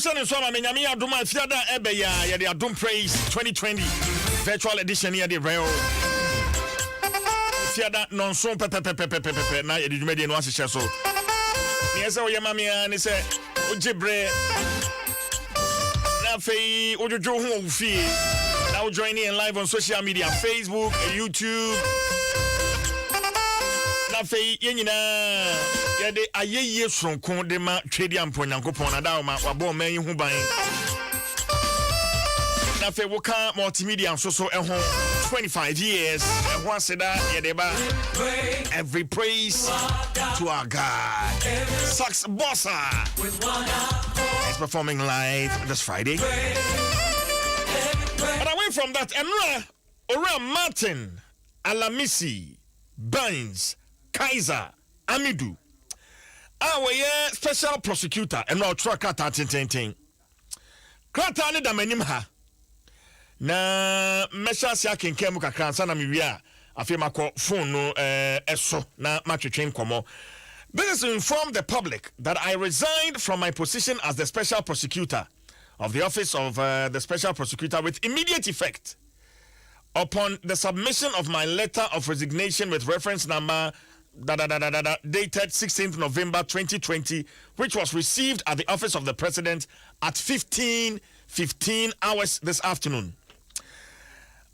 Motion so ma nyame adom afiada ebe ya de Adom Praise 2020 virtual edition here the real fiada non so pepe na yedi dwumade no ahyehyɛ so ne yesa wo yema me ne se ojebre na fei ojojo ho ofie now joining in live on social media Facebook, YouTube. Na fei yenyina ye de ayeye sonkon de ma twedi ampo nyankopon na da ma wabo man yi hu ban. Na fei woka multimedia so ehon 25 years ehon aseda ye de ba every praise to our God. Sax Bossa is performing live this Friday. But away from that, Ora Martin, Alamisi, Baines, Kaiser, Amidu. Our special prosecutor and our tracker ting. Kratani da menim ha. Na mesha sia kenkemu kakra nsa na miwia afema ko phone no eso na matwetwen komo. This is to inform the public that I resigned from my position as the special prosecutor of the office of the special prosecutor with immediate effect upon the submission of my letter of resignation with reference number dated 16th November 2020, which was received at the office of the president at 15:15 hours this afternoon.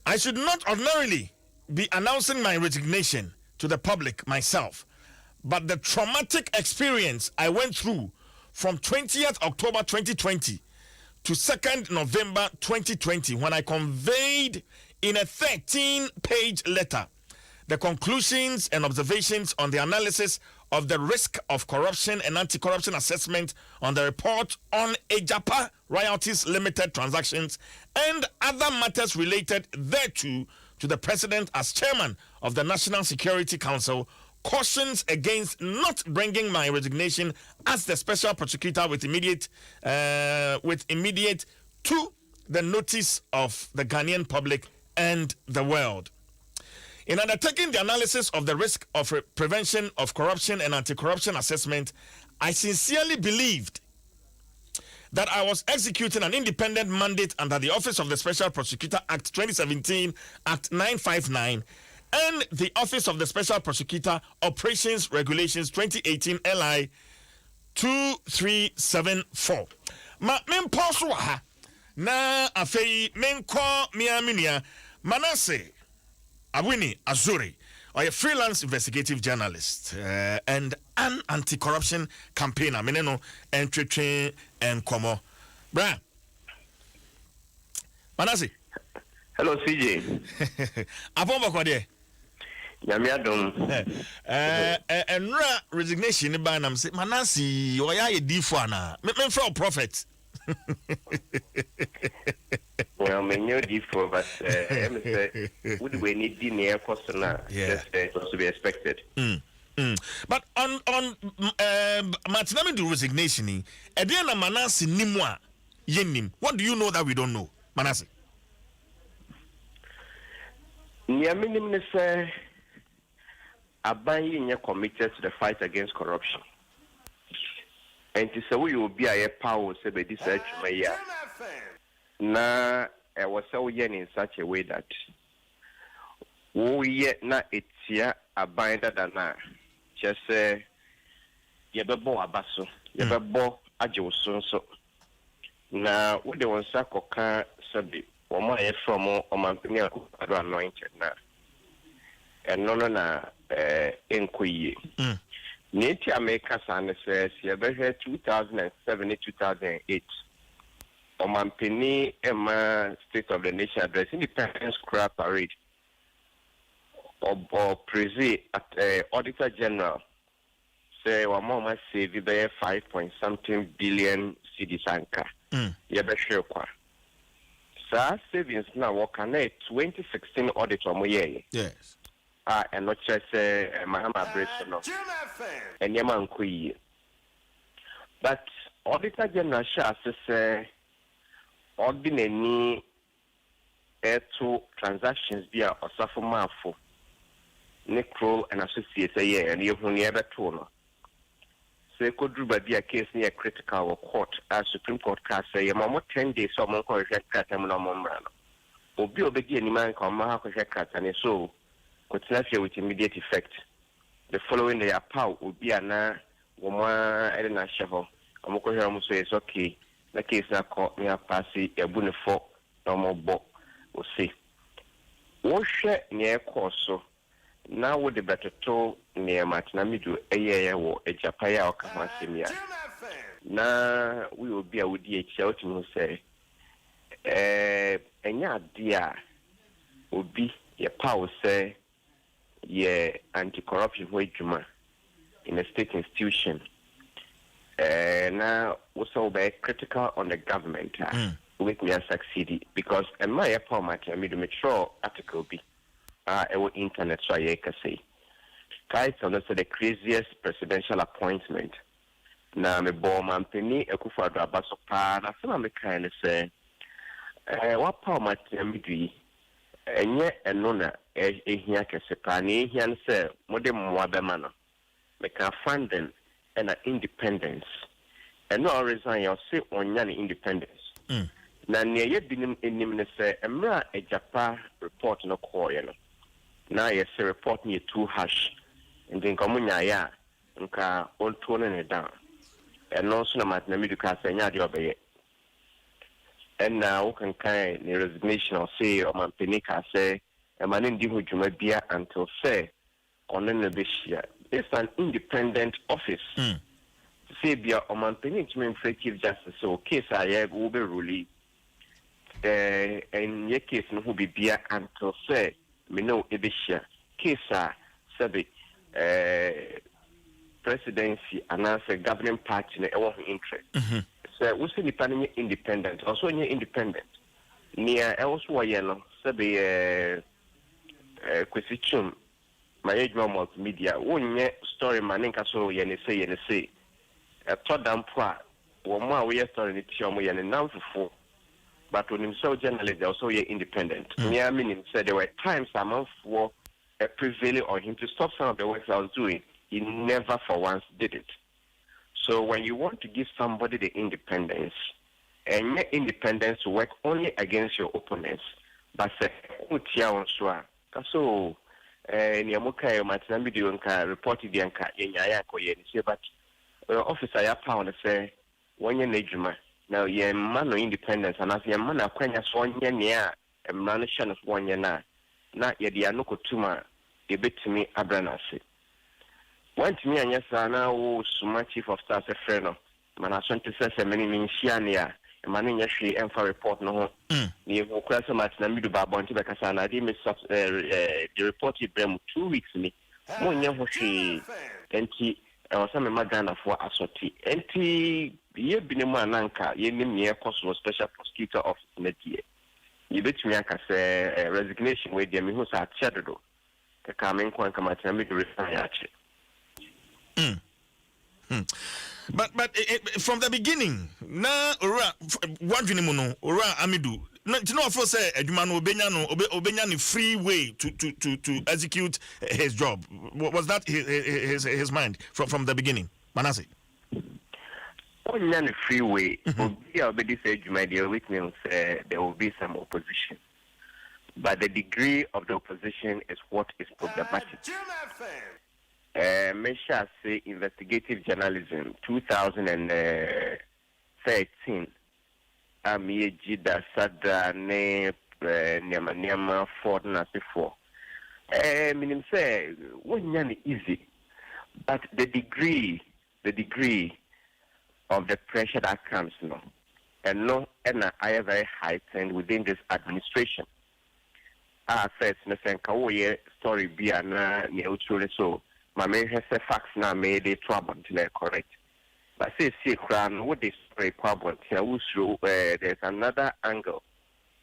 I should not ordinarily be announcing my resignation to the public myself, but the traumatic experience I went through from 20th October 2020 to 2nd November 2020, when I conveyed in a 13-page letter the conclusions and observations on the analysis of the risk of corruption and anti-corruption assessment on the report on Ejapa Royalties Limited transactions and other matters related thereto to the president as chairman of the National Security Council, cautions against not bringing my resignation as the special prosecutor with immediate to the notice of the Ghanaian public and the world. In undertaking the analysis of the risk of prevention of corruption and anti-corruption assessment, I sincerely believed that I was executing an independent mandate under the Office of the Special Prosecutor Act 2017, Act 959, and the Office of the Special Prosecutor Operations Regulations 2018 LI 2374. Ma memposo ha na afei menko miaminia Manasseh Awini Azuri, a freelance investigative journalist and an anti-corruption campaigner. Meneno entretrain and komo. Bra. Manasseh. Hello CJ. Apomba kwa de. Nyame adom. Enra resignation ba na say Manasseh oya ye difo ana. Me from prophet. Well, me know different, but would we need the near cost now? Yes, it was to be expected. But on Martinami do resignation, Ediana Manasseh Nimwa Yenim. What do you know that we don't know, Manasseh? Niaminim say Abayi committed to the fight against corruption. And to say we will be a power say by this year. Na was so yen in such a way that we na etia abinda dana just say yebebo abaso yebebo ajoso so na we de wonsa koka sabi omo aye from omampini akado anointed na eno no na enkoye neti America san says yebe 2007 2008 Omampini Emma State of the Nation Address Independence Scrap Parade or Prezi at Auditor General say Wamoma save 5.something billion cedis anka. Yabeshe kwa. Sa savings now work on 2016 audit omoye. Yes. And not just Mahama Bresson and Yaman Kui. But Auditor General Shah says ordinary to transactions via Osafo Mafo, Necro and Associates a year and you never told. say could do by a case near critical or court as Supreme Court can say, Mamma 10 days or more correct Catamon. Obi obegi any man come ma cat and so could with immediate effect. The following day, a pow would be an woman and a shovel. Amoko says, okay, the case now caught me a passy, a bunifo, no more book, we'll see. Wash near Corso. Now would the better toll near Matinamidu a year or a Japaya or Kamasimia. Now we will be a woody shouting who say, and ya dear would be your power say, yeah, anti-corruption wagema in a state institution. Now also be critical on the government. With me and succeed because and my appointment I made a mature article be our internet so I can say. It's also the craziest presidential appointment. Now me bomb and penny a kufa do abaso pa na some me kind say what appointment I made and yet and nona here can say pani here and say modern wabemano. Me can find them and an independence. And no reason you'll say on yan independence. Na near ye binim enim ne say emra a Japan report no call you know. Now yes report me too harsh and then komunya ya nka on tone ne down. And no so na mat na medical say nya de obeye. And now can kind the resignation or say or man penika say e man ndi ho dwuma bia until say on ne be share. It's an independent office. Say bia o man penitment for chief justice so case I will be ruling. In your case, no be beer until say, me know Ebisha, case, sabi, presidency, and answer governing party in our interest. So, we say the independent, also near independent. Near elsewhere, yellow, sabi, question, my age multimedia, one story, maninka so, yen say, a toddam poor, or more we are story, and enough for. But when himself journalist, they also independent. I mean, said there were times a month for prevailing on him to stop some of the works I was doing. He never for once did it. So when you want to give somebody the independence, and your independence to work only against your opponents, but say, so, Niamuka, Matinamidi, reported the Anka, but officer, I found say, when you're Nejuma. Now, ye man of independence, and as your man of Quenya Swan Yania, a manation of 1 year now, not yet the Anoko Tuma, a bit to me, Abranasi. Went to me and yes, I now, Suma Chief of Staff, a friend of Manason to say, many means Shiania, a man in Yashi, and for report no. The Ocraso Matinamidu Babon Tibacasana, I did the report you bring 2 weeks me. 1 year for she, and he, or some Magana for Asoti, and he. Ye binemu ananka ye nim ye koso special prosecutor office netie ye betumi aka say resignation we dey me hu sa chedodo ka kamen kwan kama tena me resign ache. But from the beginning na ora wadwene mu no ora amidu no for say adwuma no obenya no free way to execute his job. Was that his mind from the beginning, Manasseh? On the freeway, there will be some opposition. But the degree of the opposition is what is problematic. Mesha say investigative journalism, 2013. Amiye Jida Sada ne Nyama Ford Nasifo. Meaning say, one easy. But the degree of the pressure that comes now, and I am very heightened within this administration. First, Nasenka story be an neutral so my main has a fax now made it trouble to correct. But say crown what this story problem there's another angle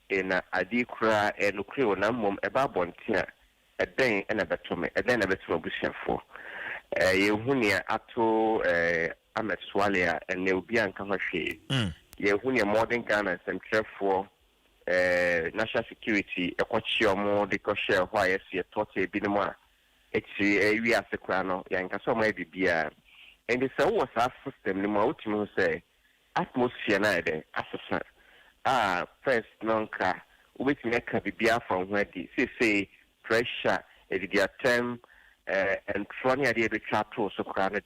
in Adikra and Ukrio Namum about Bontia a day and a better for Yehunia Ato Ahmed Swalia and Neubian Kamashi. Yehunia modern Ghana and for national security, a watch your more because share why I see a total binema. It's a we as a crano, Yanka so maybe be a And the so was our system, the ultimate say, atmosphere neither, as first nonca, which make a bibia from where the say pressure, a term, and Tronia the chapter so crowded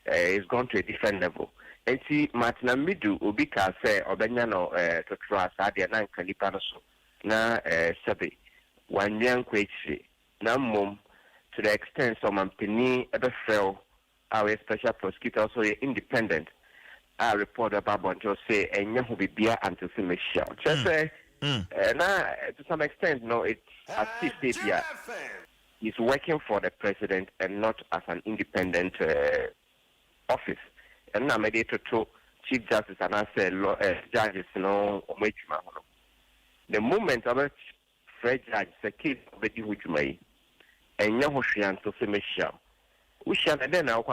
is gone to a different level. And see, Martina Midu, Ubika say, or Benyano, to trust Adia Nan Calipanoso, na Sabi, one young quachi, na mum, to the extent some penny ever fell, our special prosecutor also independent. I report about Bonjo say, and you will be beer until Michelle. Just say, now to some extent, no, it's as if he's working for the president and not as an independent office. And now mediator to Chief Justice and I say judges no the moment of a Fred judge the case of the Hujumai and Yahoshian to Michelle. We shall then now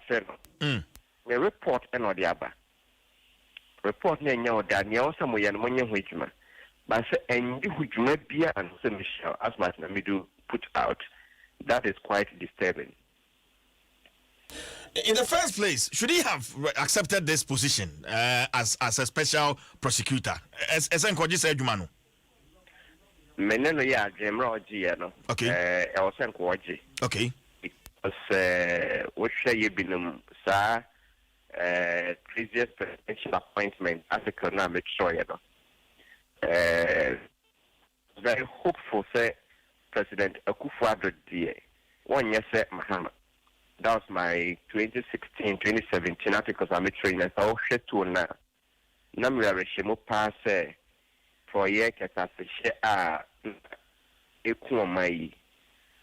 say the report and or the other. Report now Daniel somewhere and one Hujuma. But and Hujuma beer and Michelle as much as we do put out. That is quite disturbing. In the first place, should he have accepted this position as a special prosecutor? As Nkoji said, Jumano. Meneno ya Jemra Oji, okay. I was Nkoji. Okay. Because what shall you be sir? Previous presidential appointment as a economic show, very hopeful, say President Akufo-Addo DA. 1 year, say Mahama. That was my 2016-2017 articles I'm training. So I'll share to now. Namira Reshimo pass for a year because I say Eku my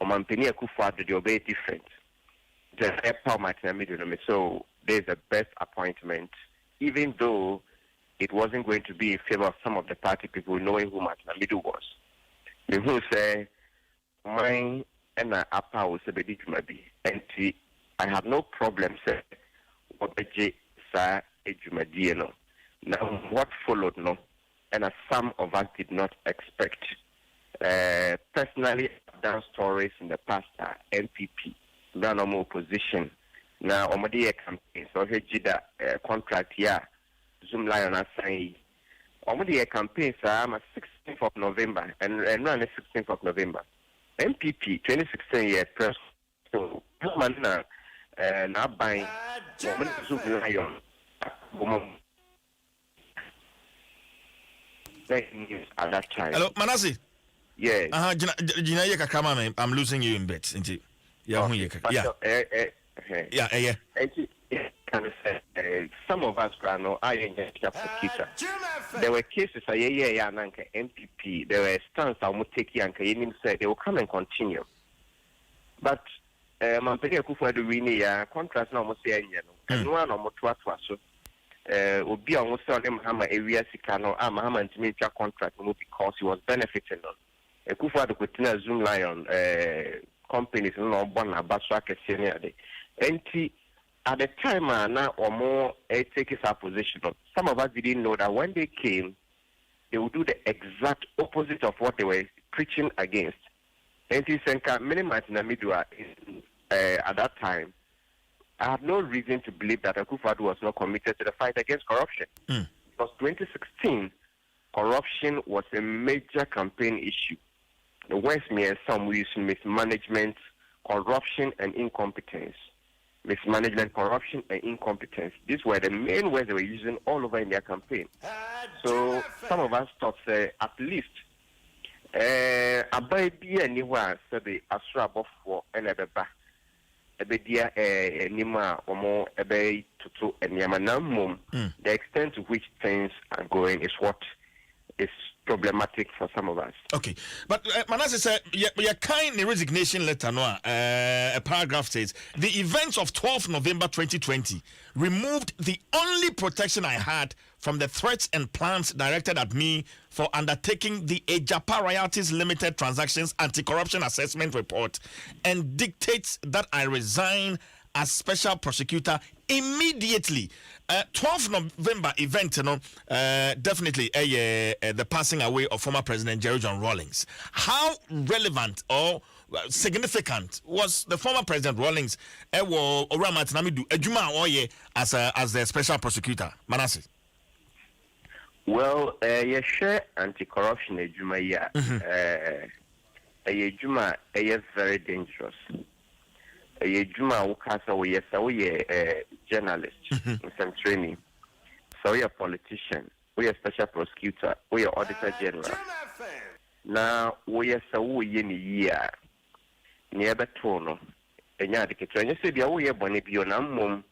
Omampeni Akufo-Addo the obey different. The power Martin. So there's the best appointment, even though it wasn't going to be in favor of some of the party people knowing who Martin Amidu was. The who say mine and Apa was a bit maybe and I have no problem, sir. What the sir, Ejumadieno. Now, what followed, no, and as some of us did not expect. Personally, I've done stories in the past, NPP, normal opposition. Now, Omadi campaign, so he did a contract here, Zoom Lion assign. Omadi campaign, sir, I'm 16th of November, and run the 16th of November. NPP, 2016 year press, so, now buying Zoom Lion. At that time. Hello, Manasi. Yeah. Jina I'm losing you in bed. Yeah. Some of us there were cases MPP. There were stands I would take and said they will come and continue. But Mampeni Akufo-Addo wini ya contract na almost say and one or more so Obi almost saw them Mahama area Sikano, Mahama and Timothy contract because he was benefiting on. Akufo-Addo could Zoom Lion companies no born a Baswaka senior. And at the time now or more take his position. Some of us didn't know that when they came, they would do the exact opposite of what they were preaching against. And he said, many Martinamidua at that time, I have no reason to believe that Akufo-Addo was not committed to the fight against corruption. Because 2016, corruption was a major campaign issue. The West may have some use mismanagement, corruption, and incompetence. Mismanagement, corruption, and incompetence. These were the main words they were using all over in their campaign. So some of us thought, at least, abai bi anywhere said the asra bofo and ebeba ebedia nima omo ebe tutu enyamanam the extent to which things are going is what is problematic for some of us. Okay, but Manasseh said, your kind resignation letter, a paragraph says, the events of 12 November 2020 removed the only protection I had from the threats and plans directed at me for undertaking the Ejapa Royalties Limited Transactions Anti-Corruption Assessment Report and dictates that I resign as special prosecutor immediately. 12 November event, definitely the passing away of former President Jerry John Rawlings. How relevant or significant was the former President Rawlings Owura Martin-Amidu Ejuma Oye as the special prosecutor? Manasseh. Well, you share anti-corruption ejuma ya. Ejuma is very dangerous. Ejuma ukasa we are journalist, some training. So we are politician, we are special prosecutor, we are auditor general. Now we are so we in a year near the tono. And ya the kitchen, you said we are bonny beyond mum.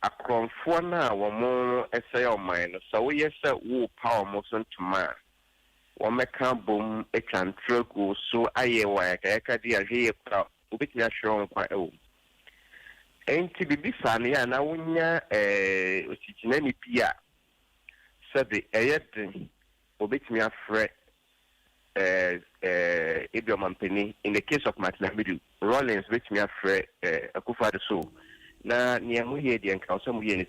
Akromfo na womo essay on mine so we yes wo power motion to man wo meka bom e kan tregu so aye wa ka dia he kwa obetimi ahwe kwa ewo enti bibi sane ya na wonya ochichina ni pia sabe eyedin obetimi afre Adom Mampeni in the case of Martin Rawlings obetimi afre Akufo-Addo so na niamu ye de nka so mu ye ni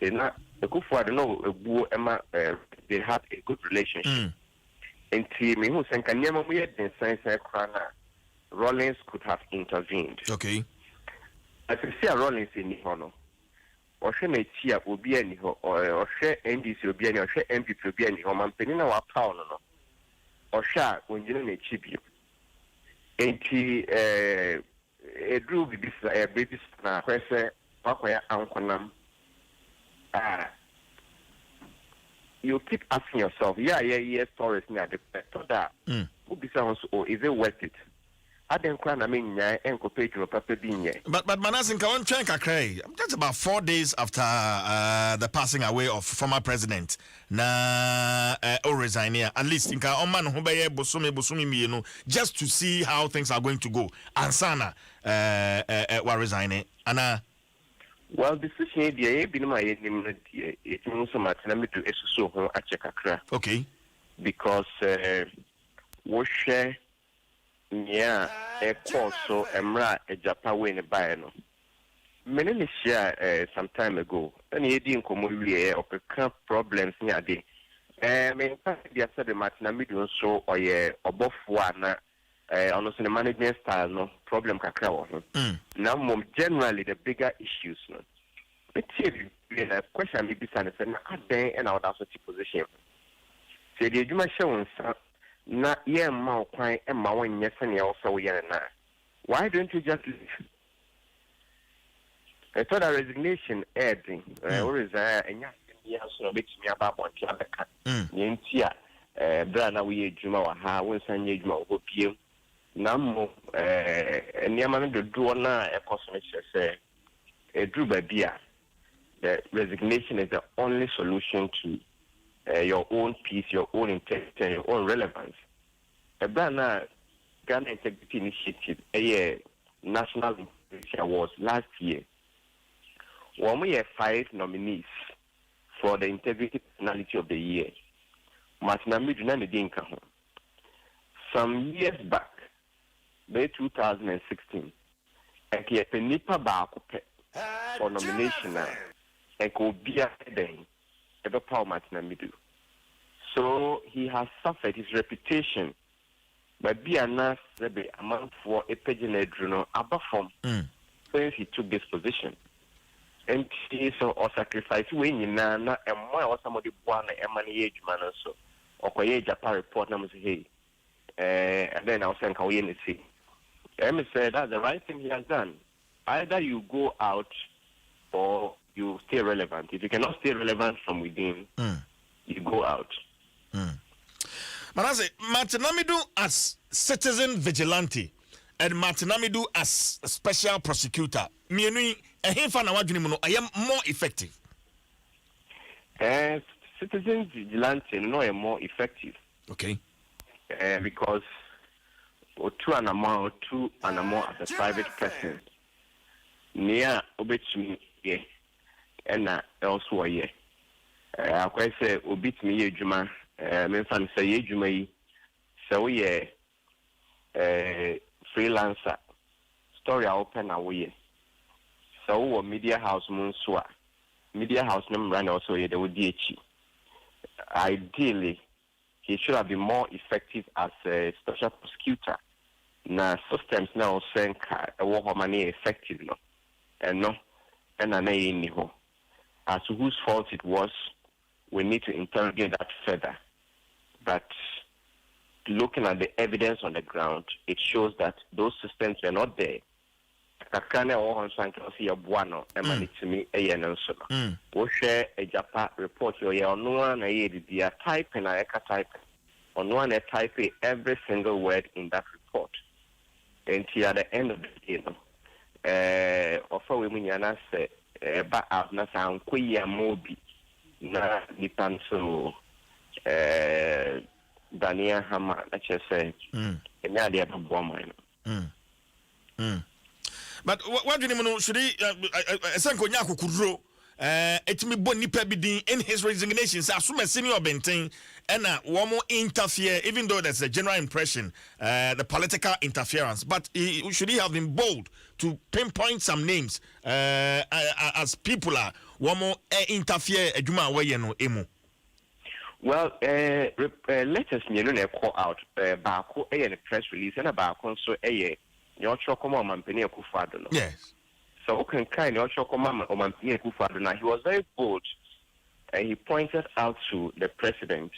say na Akufo-Addo no ebu ema they had a good relationship enti me hu senka niamu mu ye de sense na Rawlings could have intervened. Okay, as you see Rawlings in hono o hwe na chi a obi ani ho o hwe NDC obi ani o hwe MPP obi ani ho Mampeni na wa power no o hwe a onjino na chi bi enti Edru bibi baby na kwese akwaya ankonam you keep asking yourself stories near the that ubisa so is it worth it aden kwa na menya enko page no papa binye but Manasseh nka won twen kakrai just about 4 days after the passing away of former president na o resign here at least nka on man ho beye bosomi mienu just to see how things are going to go ansana wa resign ana well decision dey bi no ma ye nim no dey it means so much na me to esuso ho ache kakra okay because wo share yeah, a course so emra a Japan win by no. Many share some time ago, and he didn't come or problems near the main fact, the other Martin-Amidu so or above one on the management style, no problem kakra. Now, generally, the bigger issues, no. Let's see if a question may be sent and out of such position. Say the Juma show na ye ma kwan e ma won nyese ne also ye na why don't you just leave? I thought a resignation adding or is enya ya so bit me about one abeka ntia bra na we adwuma wa ha won san ye adwuma wo piem na mo eniama no do na e koso me say edru ba bia the resignation is the only solution to your own peace, your own integrity, and your own relevance. A brand Ghana Integrity Initiative, a National Integrity Awards last year. When we had 5 nominees for the Integrity Personality of the Year, Martin-Amidu na Ndinka. Some years back, May 2016, and he had a nipa baako for nomination and could be a then. Martin-Amidu. So he has suffered his reputation by being a amount for a pageant above from since he took this position. And he so or sacrifice when you na and why was somebody born a money age man also or Japan report numbers hey and then I was saying how you see. Emi said that's the right thing he has done. Either you go out or you stay relevant. If you cannot stay relevant from within, you go out. Manasseh, Martin-Amidu as citizen vigilante and Martin-Amidu as a special prosecutor, I am more effective. Citizen vigilante no more effective. Okay. Because two and more as a private person. Near obetumi and elsewhere, yeah. I quite say, obit me, Juma, Memphis say, Juma, so yeah, freelancer, story open away. So, media house Monsua, media house number and also, yeah, they would DH. Ideally, he should have been more effective as a special prosecutor na systems now senka ewo ho mane effective no eno ena na yini ho. As to whose fault it was, we need to interrogate that further. But looking at the evidence on the ground, it shows that those systems were not there. Kakane o hon san ko si abuano e manitimi e ye no so no. Wo hwe a Japa report yo ye ono na ye bibia type na e ka type. Ono na type every single word in that report. And at the end of the day, offer women yana say ba out na sa nkoya mobi na nipan so Dania Hama na che say enya dey abbo man. But what do you know? Should he? Sanko nyako kudro. Etimi bon nipa bidin in his resignation. So assume senior bentin and one more interfere. Even though there's a general impression, the political interference. But should he have been bold to pinpoint some names as people are one more interfere? Ejuma way no emu. Well, latest me no call out. Baako a press release and a baako so a. Your chokoma mampeni akufado no. Yes. So can kind your chokoma mampeni akufado na. He was very bold and he pointed out to the president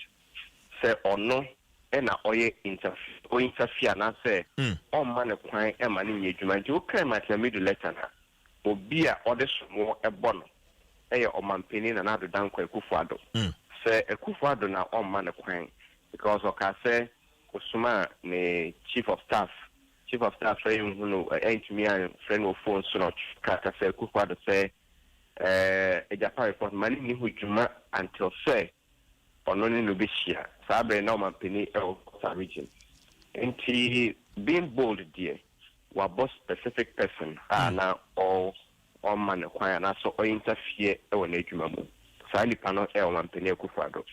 say or no ena oye interfere na say o man kwan e man ni edwuma nti o kan matemi do letter na obi a ode somo ebo no eye o mampeni na do dan kwa akufado say akufado na o man kwan because o ka say osuma ne chief of staff saying who ain't me and friend of phone so not kaka say kukwado say a Japan report money ni hujuma until say ono ni no be share sabe na man peni region and he being bold there wa boss specific person na all man kwanya na so o interfere e wona adwuma mu sa ni pano e man peni kukwado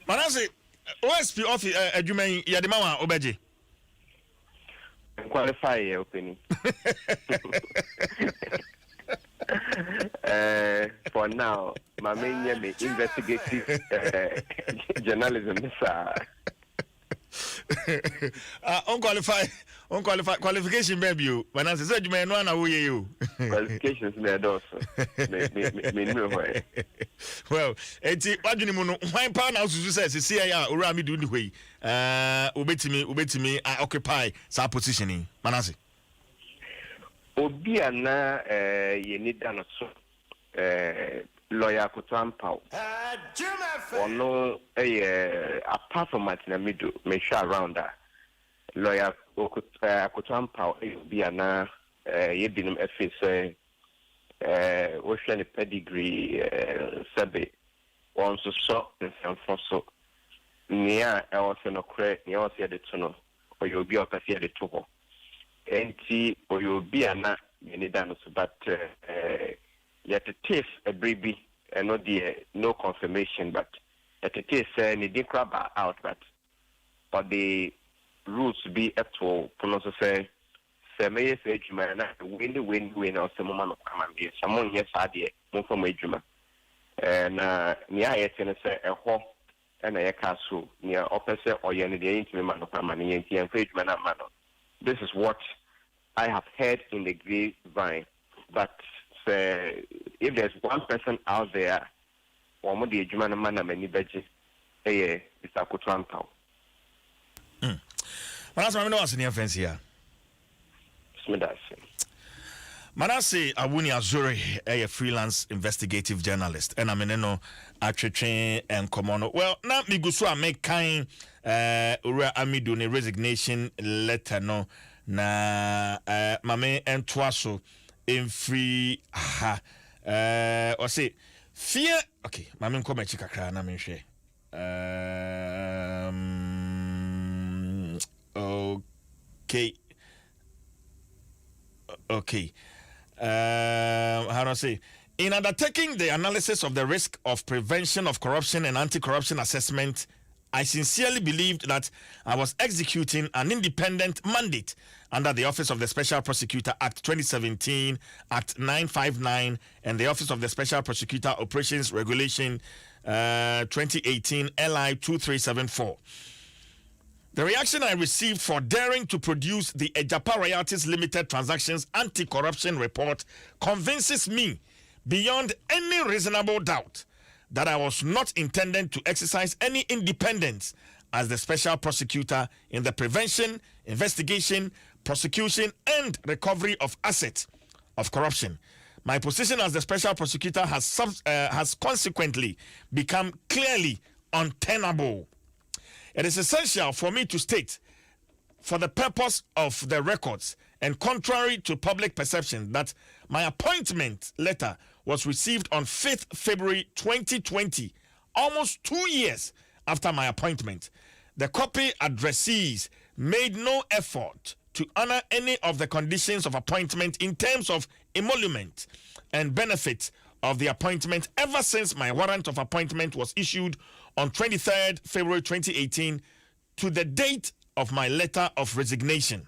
manase OSP office adwuma yadema wa obeje qualify your opinion. For now, my main aim is investigative journalism. Unqualified qualification, baby. You when I said you may know who you qualifications there also. Well, what do you know? Why pound house says see or me do the way. Ubeti me I occupy sa positioning. Manasi. Obi ana ye need dan so lawyer Kotampa. Ono apart from Martina Middle, make sure around that. Lawyer Kotampa be ana ye binum FA ocean pedigree sabe on so and so near I was no correct near was the tunnel or you'll be up at the two. Enti or you'll be ana any dance, but yet the taste a baby and not the no confirmation, but at the taste any didn't grab out, but the rules be up to pronounce say may say man win or some man of command be someone yes idea more from Juma and near it and say a hawk and a castle near opposite or any the intimate man of command and man. This is what I have heard in the grapevine, but if there's one person out there, or more the Jumana man and many badges, it's a Kutrampa. Manase, I know what's in your fence here. Manase Awuni Azuri, a freelance investigative journalist, and I'm in no actually and common. Well, now me go so I make kind Ura Amidu ne resignation letter no na mame and Dwaso in free or say fear. Okay, mame come and chika na me share. Okay. How do I say? In undertaking the analysis of the risk of prevention of corruption and anti-corruption assessment, I sincerely believed that I was executing an independent mandate under the Office of the Special Prosecutor Act 2017, Act 959, and the Office of the Special Prosecutor Operations Regulation 2018, LI 2374. The reaction I received for daring to produce the Ejapa Royalties Limited Transactions Anti-Corruption Report convinces me beyond any reasonable doubt that I was not intended to exercise any independence as the special prosecutor in the prevention, investigation, prosecution, and recovery of assets of corruption. My position as the special prosecutor has consequently become clearly untenable. It is essential for me to state, for the purpose of the records and contrary to public perception, that my appointment letter was received on 5th February 2020, almost 2 years after my appointment. The copy addressees made no effort to honor any of the conditions of appointment in terms of emolument and benefit of the appointment ever since my warrant of appointment was issued on 23rd February 2018 to the date of my letter of resignation.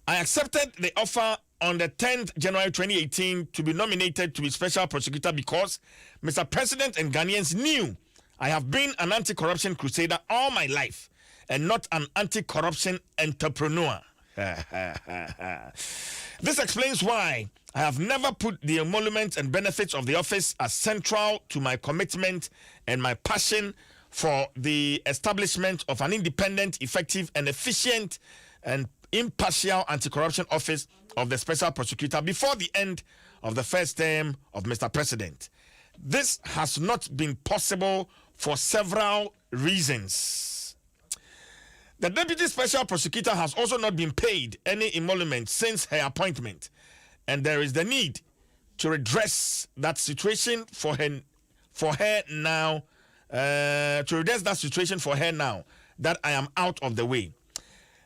I accepted the offer on the 10th January 2018 to be nominated to be special prosecutor because Mr. President and Ghanaians knew I have been an anti-corruption crusader all my life and not an anti-corruption entrepreneur. This explains why I have never put the emolument and benefits of the office as central to my commitment and my passion for the establishment of an independent, effective, and efficient and impartial anti-corruption office of the special prosecutor before the end of the first term of Mr. President. This has not been possible for several reasons. The deputy special prosecutor has also not been paid any emolument since her appointment, and there is the need to redress that situation for her now that I am out of the way.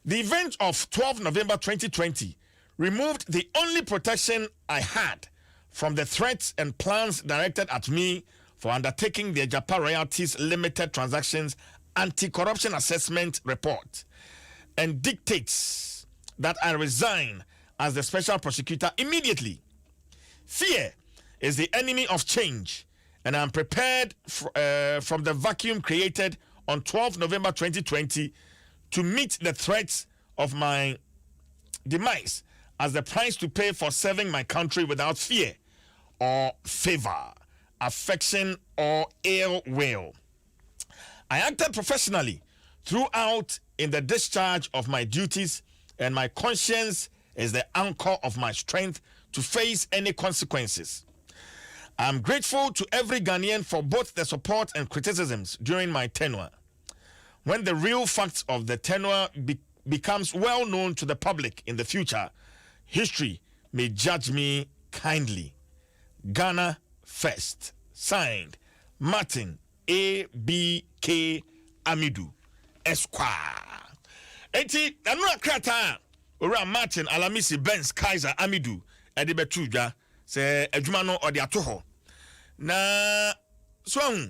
The event of 12 November 2020 removed the only protection I had from the threats and plans directed at me for undertaking the Ejapa Royalties Limited Transactions Anti-Corruption Assessment Report, and dictates that I resign as the special prosecutor immediately. Fear is the enemy of change, and I am prepared from the vacuum created on 12 November 2020 to meet the threats of my demise as the price to pay for serving my country without fear or favor, affection, or ill will. I acted professionally throughout in the discharge of my duties, and my conscience is the anchor of my strength to face any consequences. I am grateful to every Ghanaian for both the support and criticisms during my tenure. When the real facts of the tenure becomes well known to the public in the future, history may judge me kindly. Ghana first. Signed, Martin A.B.K. Amidu, Esquire. Eti, anura krata, ora Martin Alamisi Benz Kaiser Amidu, Edibetuja, se Ejumano or the Atoho. Na, so,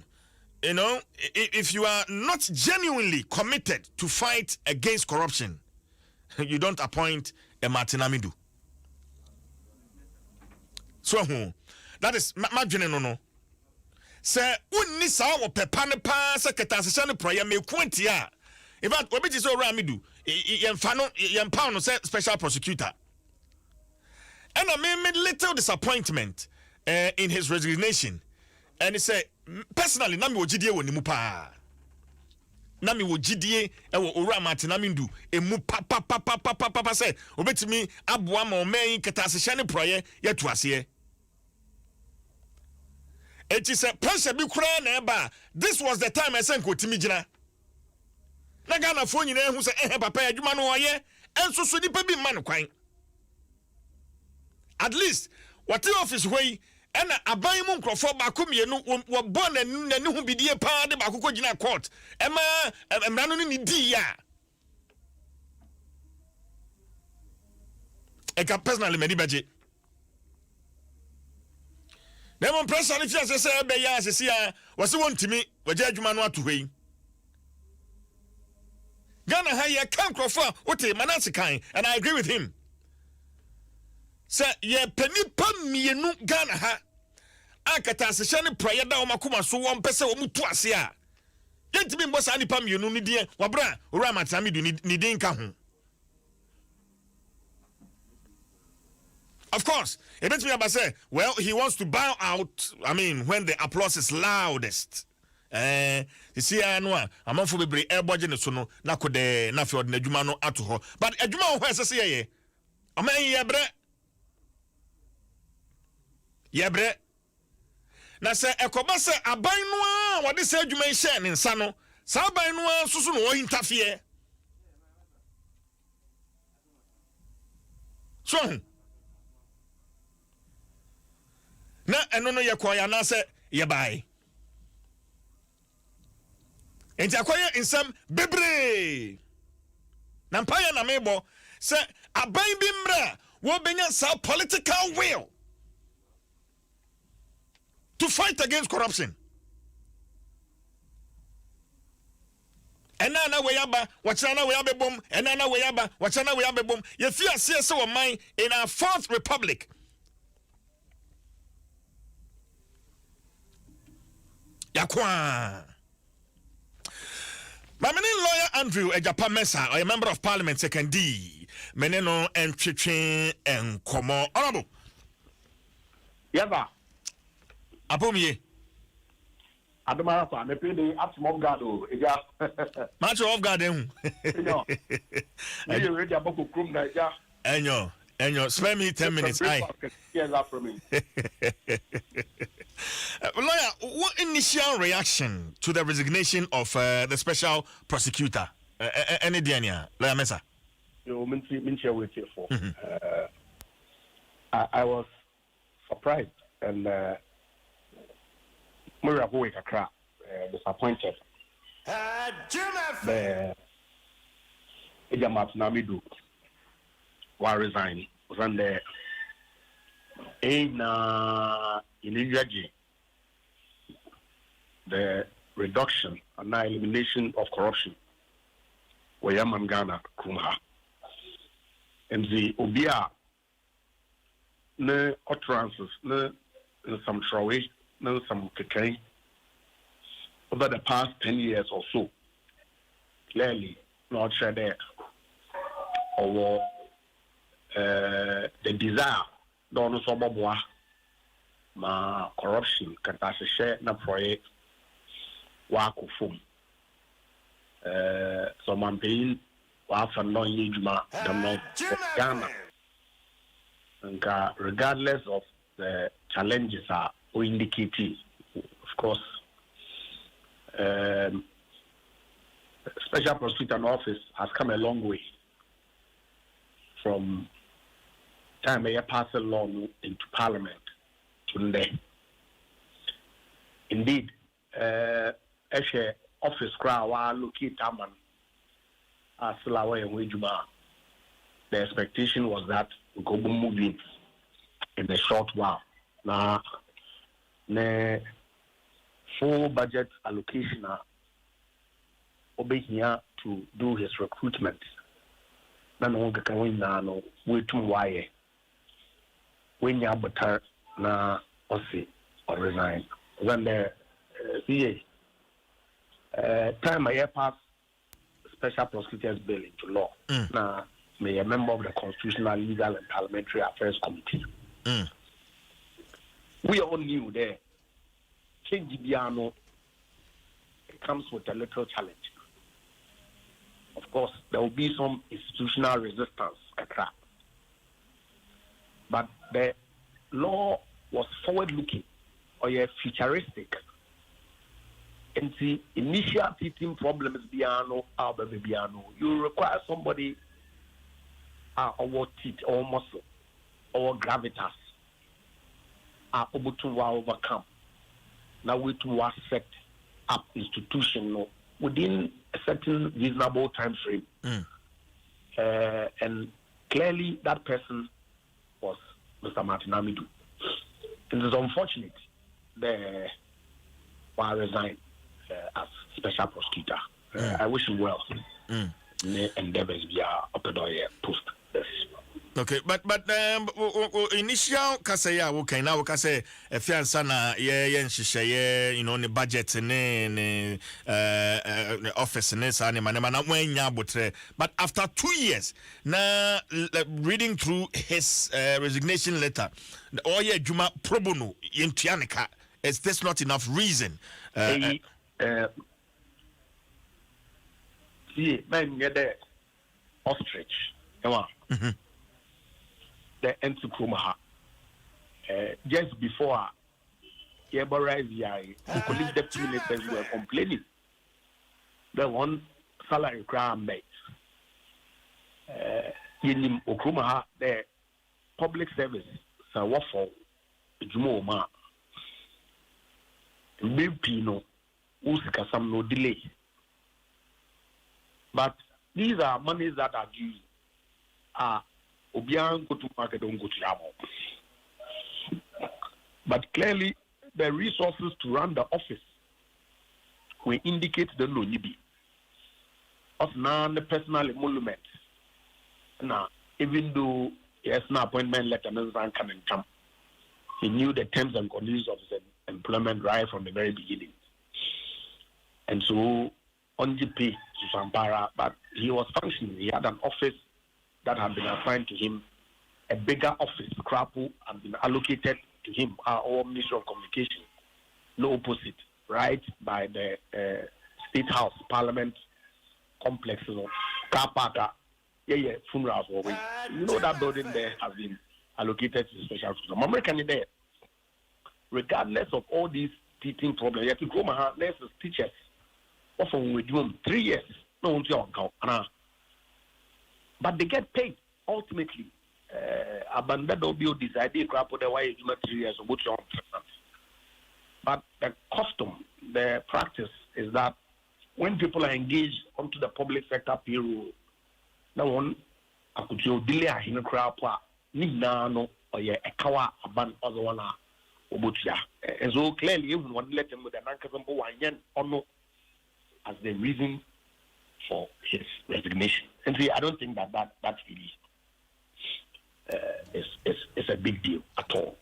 you know, if you are not genuinely committed to fight against corruption, you don't appoint a Martin Amidu. So, that is my no. Say, unni sa wo pepa ne pa secretary session prayer me kwantia. In fact, obi ti so Amidu, yemfa no yempa no say special prosecutor. And I made little disappointment in his resignation. And he said, personally, na me wogidie wo nimu pa. Na me wogidie e wo owura Martin Amidu emu pa say obetimi aboa ma o man keta session prayer yetu ase. It is a pressure be crying eba. This was the time I sent Kotimijina. Nagana phone you who say papa adwuma no oye enso so nipa bi man kwan. At least what the office way and aban mu nkrofo ba komienu wo born nani hu bidie pa de ba kokko gina court. Ema emra no ni di ya. I can personally me di budget. Demon pressure if you say be ya say ya was want me waje adwuma no ato hwei. Ghana ha ye kan krofo wote manase kan, and I agree with him. Say ye panipa mienu Ghana ha akata se hye ne prayer da o makoma so wo mpese wo mutu ase a Yet me boss ani pam you no ni die wabra ora matami do ni din ka ho. Of course, it makes me about say, well, he wants to bow out. I mean, when the applause is loudest. You see, I know I'm for be air budget so no na kode na fi odna adwuma no ato ho. But adwuma ho ese ye. O man yebre. Na se ekoba se aban no a wode se adwuma hye ne nsa no. Sa aban no a susu no interfere. So na eno no yekoya na se ye bai. Enti akoye nsem bebre. Na mpaya na mebo se aban bi mra wo benya sa political will to fight against corruption. Enana we yaba wachana we yabebom enana we yaba wachana we yabebom ye fi ase se wo man in our fourth republic. Yakwa. My lawyer Andrew Ejapa Mesa, a member of parliament second D. Meneno and Chichin and Komo. Honorable. Yaba. Apomie. Adoma, me pay the up guard. Match of garden. You ready about to come there. Enyo, spare me 10 minutes. Aye. Yes, that for me. Lawyer, what initial reaction to the resignation of the special prosecutor? Any Diania, Lawyer Mesa? You share with you for. I was surprised and disappointed. The Ejamat Namidu was resign. Was on the in the reduction and elimination of corruption. Wayam Ghana Kumha. And the Obia no utterances, no some throwaway, no some cocaine. Over the past 10 years or so, clearly not sure there or the desire don't so ma corruption katase share na project wa kufum so campaign wa fa no yejuma dem Ghana and regardless of the challenges are indicating, of course, special prosecutor office has come a long way from time they pass a law into parliament today. Indeed, office crowd locate Taman as Lawa and Wijuma. The expectation was that we go moving in a short while. Now, the full budget allocation obey here to do his recruitment. Then we can win now. We too why when you better na osi or resign. When the time I pass special prosecutors bill into law. Now, may a member of the Constitutional, Legal and Parliamentary Affairs Committee. We all knew there. Change Biano, it comes with a little challenge. Of course, there will be some institutional resistance, but the law was forward-looking or futuristic. And the initial teething problems, Biano, you require somebody or teeth or muscle or gravitas able to overcome. Now we to set up institution within a certain reasonable time frame. And clearly that person was Mr. Martin Amidou. It is unfortunate that he resigned as special prosecutor. I wish him well. Endeavors be up post this. Okay, but initial kase ya wo kan na wo kase efiansa na ye nhihye you know ne budget ne office ne sa ne manema na wanya abotre, but after 2 years na reading through his resignation letter all ye adwuma pro bono yentuaneka, is this not enough reason see man get the ostrich the Ensukumaha. Just before the colleague deputy ministers were complaining. The one salary requirement. In Okumaha, the public service, so what for Jumoma Pino, Uska some no delay. But these are monies that are due. Obiang go to market, don't go to Yamo. But clearly, the resources to run the office will indicate the no nibi. Of now, the personal emolument. Now, even though yes, no appointment letter doesn't come, he knew the terms and conditions of his employment right from the very beginning. And so, on GP to Sampara, but he was functioning. He had an office that had been assigned to him, a bigger office, Krapu, had been allocated to him, our Ministry of Communication, no opposite, right by the State House, Parliament complex, car park, funerals. You know that building there has been allocated to the special school. American there, regardless of all these teaching problems, you have to go my nurses, teachers, often with them 3 years, no one's your account. But they get paid ultimately. Abandoned will decided crap the way it's 3 years or what. But the custom, the practice is that when people are engaged onto the public sector payroll, no one I could show delay a hin crap no or a kawa aban other one obutia. And so clearly even one let them with an anchor or no as the reason for his resignation. And see, I don't think that really is a big deal at all.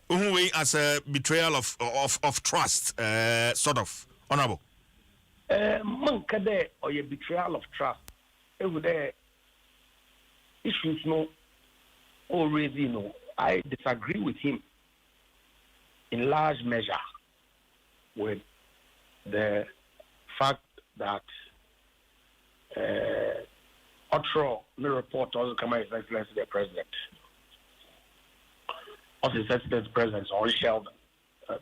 As a betrayal of trust, sort of, Honorable. Mankade or a betrayal of trust. Over there, issues no always, I disagree with him in large measure with the fact that Otro, the report also come out as the president. Of his Excellency President on Sheldon,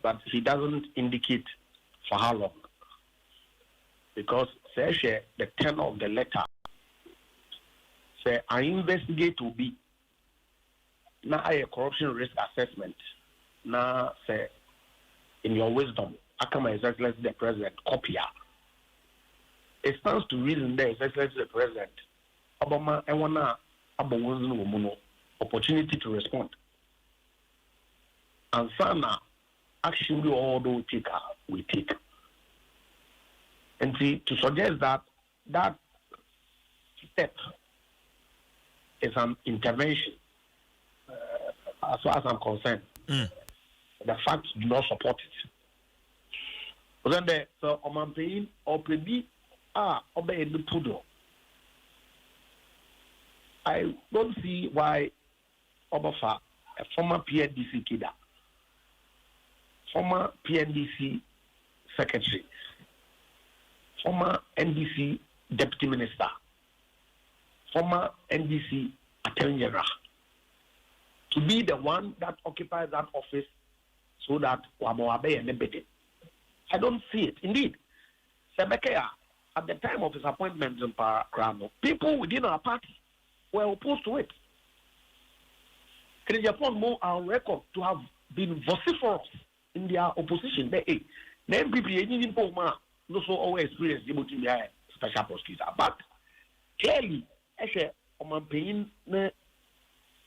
but he doesn't indicate for how long. Because say the tenor of the letter say I investigate to be now a corruption risk assessment. Now say in your wisdom, I come as Excellency the President copy. It stands to reason there, Excellency the President, Obama and one opportunity to respond. And Sana, action we all do take, we take. And see, to suggest that that step is an intervention, as far as I'm concerned, the facts do not support it. But then there, so I'm paying or maybe obey the poodle. I don't see why Obafa, a former PNDC kidder, former PNDC secretary, former NDC deputy minister, former NDC attorney general, to be the one that occupies that office so that Wamoabe and Nebede. I don't see it. Indeed, Sebekea, at the time of his appointment in Parano, people within our party were opposed to it. Japan more our record to have been vociferous in their opposition. The MPP no so always experienced able to be a special prosecutor. But clearly, as a paying the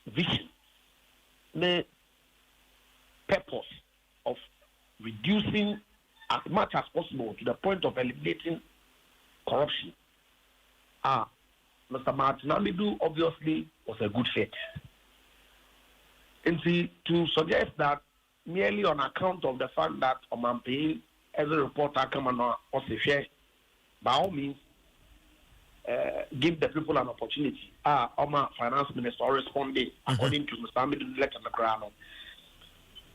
vision, the purpose of reducing as much as possible to the point of eliminating corruption. Mr. Martin Amidu obviously was a good fit. And see, to suggest that merely on account of the fact that I'm paying as a reporter come on share, by all means, give the people an opportunity. Oma finance minister responding according to Mr. Amidu letter on the ground.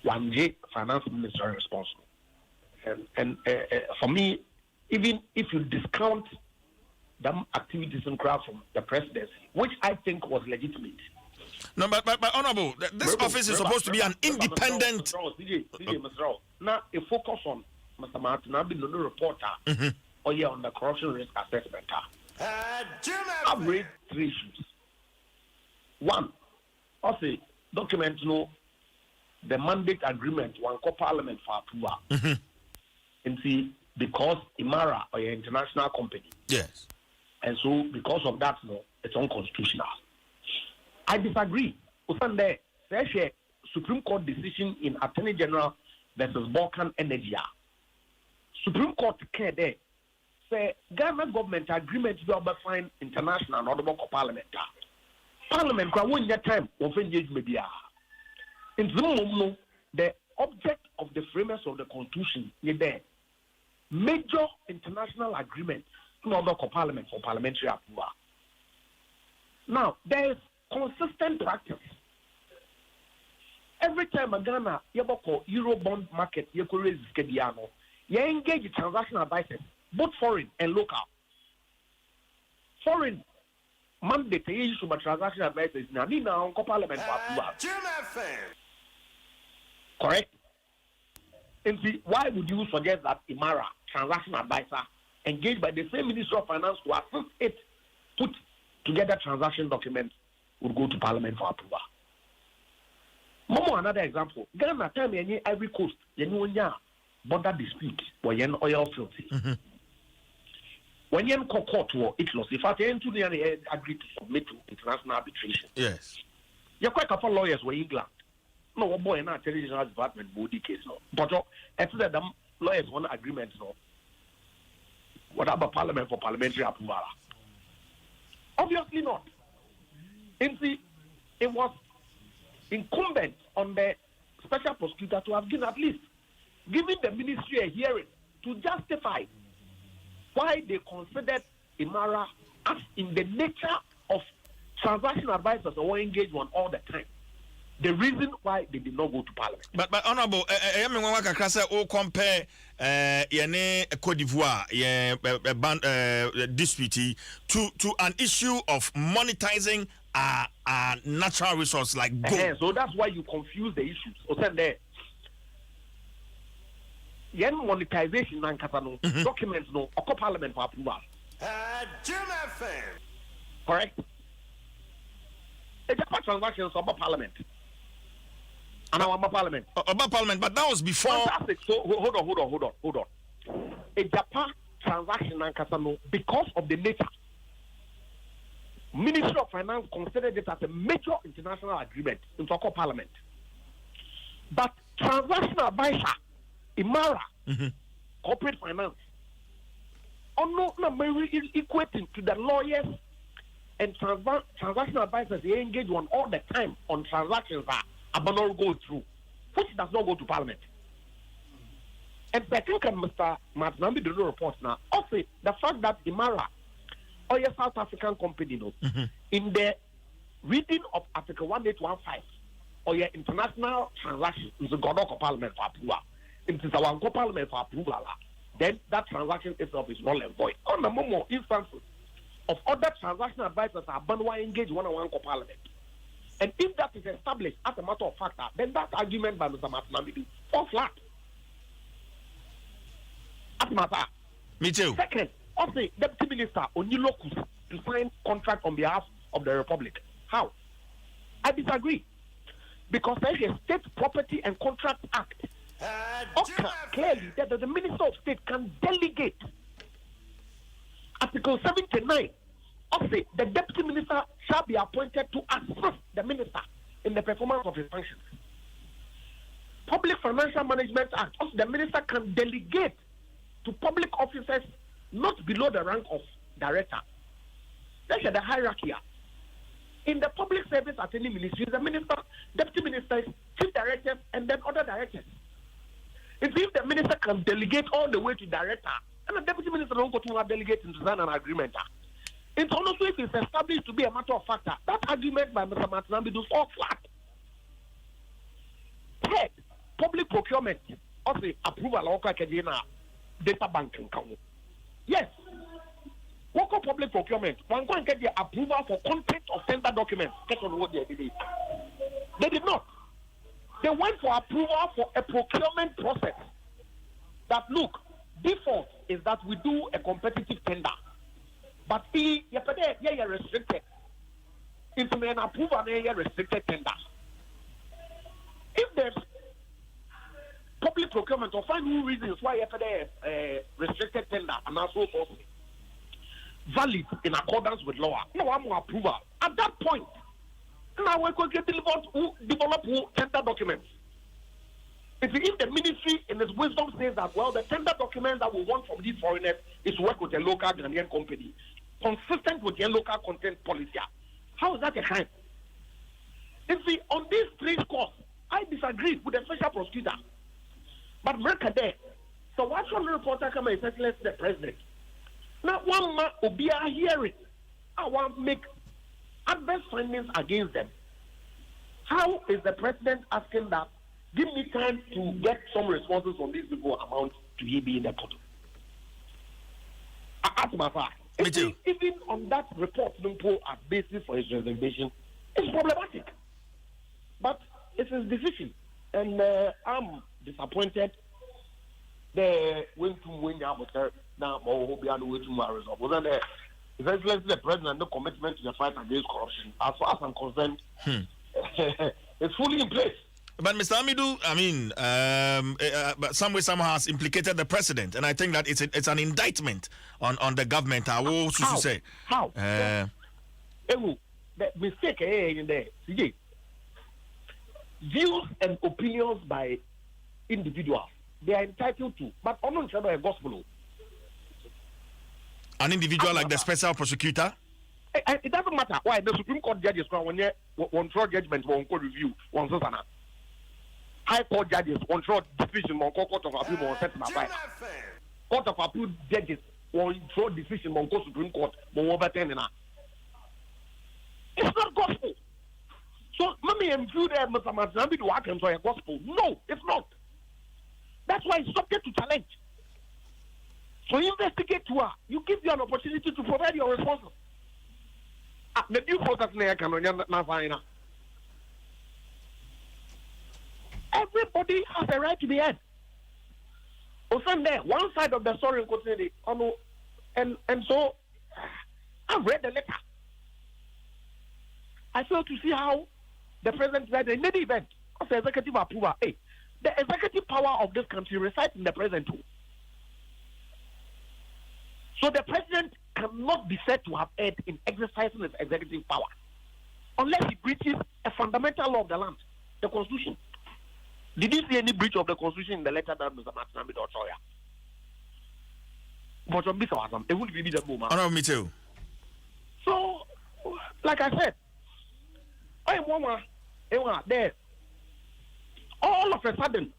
One J finance minister responsible. And for me, even if you discount them activities and crowd from the presidency, which I think was legitimate. No, but Honorable, this office is supposed to be an independent. Now, a focus on Mr. Martin, I've been the reporter on the corruption risk assessment. I've raised 3 issues. One, I say document the mandate agreement one parliament for approval. And see, because Imara are an international company. Yes. And so because of that, it's unconstitutional. I disagree. Usande, say Supreme Court decision in Attorney General versus Balkan Energy. Supreme Court care there. Say Ghana government agreement will be fine international and other parliament. Parliament can win your time of engagement. In the object of the framers of the Constitution is there. Major international agreements in order for parliament for parliamentary approval. Now there is consistent practice. Every time a Ghana Euro bond market you engage transaction advisors, both foreign and local. Foreign mandate issue by transaction advisors now parliament for approval. Correct? And see, why would you suggest that Imara, transaction advisor, engaged by the same Ministry of Finance to assist it, put together transaction documents, would go to Parliament for approval? Momo, another example. Ghana time any Ivory Coast, border dispute, or oil fields. When you court war, it lost. If I tell you they agreed to submit to international arbitration. Yes. You're quite a couple lawyers were England. No, boy, not Television Department body case, no. But after that, lawyers want agreement, no. What about Parliament for parliamentary approval? Obviously not. And see, it was incumbent on the special prosecutor to have given at least giving the ministry a hearing to justify why they considered Imara as in the nature of transaction advisors who engage on all the time. The reason why they did not go to Parliament. But Honorable, compare Cote d'Ivoire dispute to an issue of monetizing a natural resource like gold. So that's why you confuse the issues. Yen monetization and documents no Parliament for approval. Correct? It's a transactions about Parliament. And our Parliament. About Parliament, but that was before. Fantastic. So hold on. A Japan transaction and Casano, because of the nature, Ministry of Finance considered it as a major international agreement in Parliament. But transaction advisor, Imara, corporate finance, not equating to the lawyers and transaction advisors they engage on all the time on transactions that Abanor go through, which does not go to Parliament. And I think Mr. Martinambi did not report now. Also, the fact that Imara, or a South African company, in the reading of Article 1815, or your international transactions, is a god of Parliament for approval. It is our Parliament for approval. Then that transaction itself is null and void. On the more instances of other transaction advisors are Banwa engaged one-on-one Parliament. And if that is established as a matter of fact, then that argument by Mr. Martinambi falls flat. As a matter. Me too. Second, also, Deputy Minister Onyilocus to sign contract on behalf of the Republic. How? I disagree. Because there is a State Property and Contract Act. Clearly, that the Minister of State can delegate. Article 79. Also, the Deputy Minister shall be appointed to assist the Minister in the performance of his functions. Public Financial Management Act. Also, the Minister can delegate to public officers not below the rank of director. That's the hierarchy. In the public service at any ministry, the minister, deputy ministers, chief directors, and then other directors. If the minister can delegate all the way to director, and the deputy minister don't go to delegate into an agreement. It's also if it's established to be a matter of fact, that argument by Mr. Matanambi do fall flat. Third, public procurement of the approval of data banking. Yes. Work on public procurement. One can get the approval for content of tender documents. That's what they did. They did not. They went for approval for a procurement process. That look, default is that we do a competitive tender. But you're restricted. If you an approval, you're restricted tender. If there's public procurement, or find new reasons why you're restricted tender and also valid in accordance with law. No, I'm approval. At that point, now we're going to develop tender documents. If the ministry in its wisdom says that, well, the tender document that we want from these foreigners is work with a local Ghanaian company, consistent with their local content policy, how is that a crime? You see, on these three scores, I disagree with the special prosecutor. But America there, so what's one reporter come and say, let's the president? Now, one man will be a hearing. I want to make adverse findings against them. How is the president asking that? Give me time to get some responses on these people amount to he be in the portal. As my fact, even on that report, Lumpo as basis for his resignation, it's problematic. But it's his decision, and I'm disappointed. The win to win the now more be on way to my result. Wasn't there? Eventually, the president no commitment to the fight against corruption. As far as I'm concerned, it's fully in place. But Mr. Amidu, I mean, but some way somehow has implicated the president, and I think that it's an indictment on the government. I will also say how the mistake in there. Views and opinions by individuals, they are entitled to, but on a gospel. An individual like the special prosecutor. It doesn't matter why the Supreme Court judges one throw judgment, one court review, one Susanna. High Court judges one throw decision, one court of appeal, one set my fire. Court of appeal judges one throw decision, one court Supreme Court, one overturn. It's not gospel. So, mommy and you there, Mr. Matanambi, do work and so a gospel. No, it's not. That's why it's subject to challenge. So, investigate to her. You give you an opportunity to provide your responses. The due process can find. Everybody has a right to be heard. There, one side of the story and so I've read the letter. I fail to see how the president said in any event of the executive approval. Hey, the executive power of this country resides in the president too. So the president cannot be said to have erred in exercising his executive power unless he breaches a fundamental law of the land, the Constitution. Did you see any breach of the Constitution in the letter that Mr. Matanambi or Troya? But on this awesome, it would be the moment. Oh, no, me too. So, like I said, I am there. All of a sudden,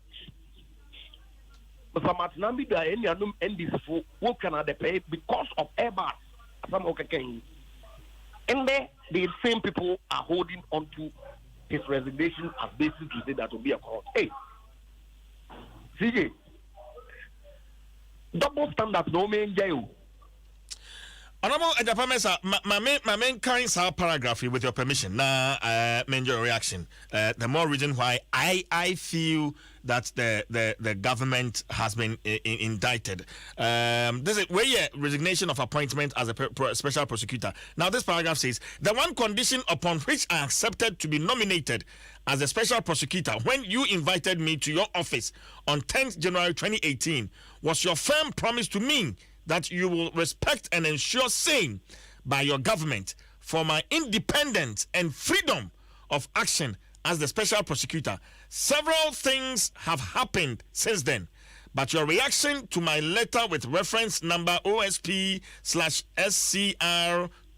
Mr. Matanambi da any anum NDC for work Canada pay because of Airbus. Some okay, and there the same people are holding on to his resignation as basis to say that will be a corrupt. Hey, CJ, double standards no mean jail. Honorable Ejapamesa, my main kind of paragraph with your permission. Now, main your reaction. The more reason why I feel that the government has been indicted. This is where resignation of appointment as a special prosecutor. Now, this paragraph says the one condition upon which I accepted to be nominated as a special prosecutor when you invited me to your office on 10th January 2018 was your firm promise to me that you will respect and ensure same by your government for my independence and freedom of action as the special prosecutor. Several things have happened since then, but your reaction to my letter with reference number OSP/SCR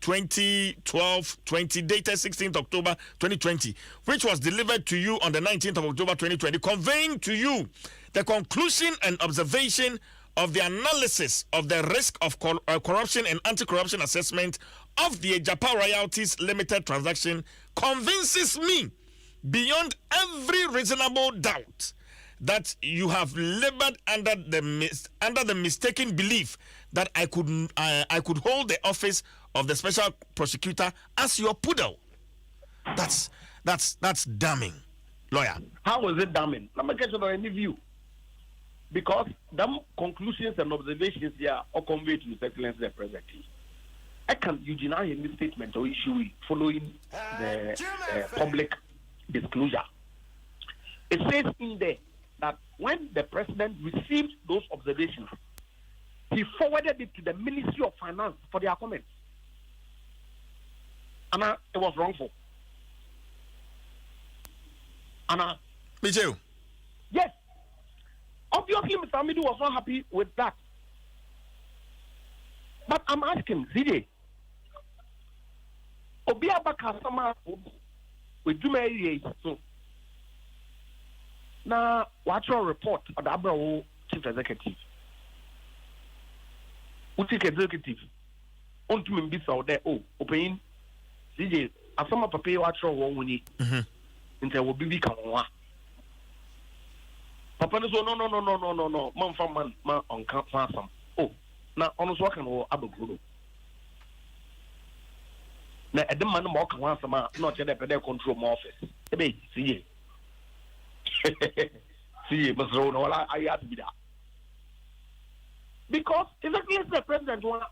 2012-20, dated 16th October 2020, which was delivered to you on the 19th of October 2020, conveying to you the conclusion and observation of the analysis of the risk of corruption and anti-corruption assessment of the Ejapa Royalties Limited transaction convinces me beyond every reasonable doubt that you have labored under the mistaken belief that I could hold the office of the special prosecutor as your poodle. That's damning, lawyer. How was it damning? Let me get you any view. Because them conclusions and observations here are conveyed to His Excellency the President. I can you deny any statement or issue following the public disclosure. It says in there that when the President received those observations, he forwarded it to the Ministry of Finance for their comments. Anna, it was wrongful. Anna. Me too. Yes. Obviously, Mr. Amidu was not happy with that. But I'm asking, CJ, Obiaba Kasama with Juma so now what's your report of the Abra Chief Executive? Chief Executive on to me there, open CJ, as some of the pay watch your one until will be come. Papa no no man from man on camp some. Oh, now on us working or aboguru. Now at the man more can want some not yet a control more office. See Mr. Rono, I have to be that. Because exactly as the President want to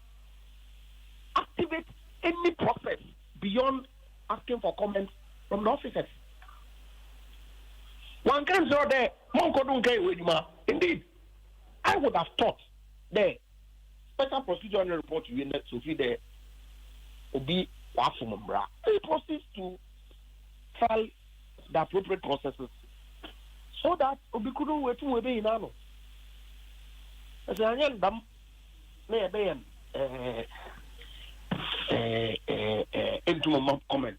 activate any process beyond asking for comments from the officers. One can say there, indeed, I would have thought the special procedure on the report you net to feed the Obi Wafumambra. He proceeds to file the appropriate processes so that Obi couldn't wait to obey in Ano. As I am dumb, may I into my comment.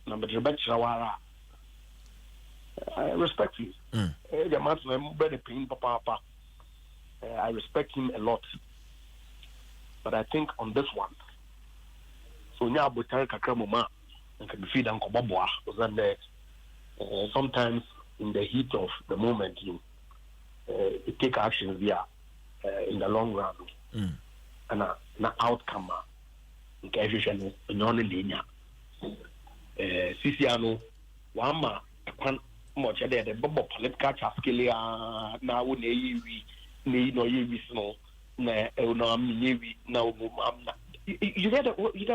Number Rebecca. I respect you. The man better pain, Papa. I respect him a lot. But I think on this one, so now Butari Kakramuma and can be feed and Kobabwa was under sometimes in the heat of the moment you take actions there in the long run. And an outcome in Kavishan in only linear. Siciano, Wama, much there the bubble political cascalia now no you get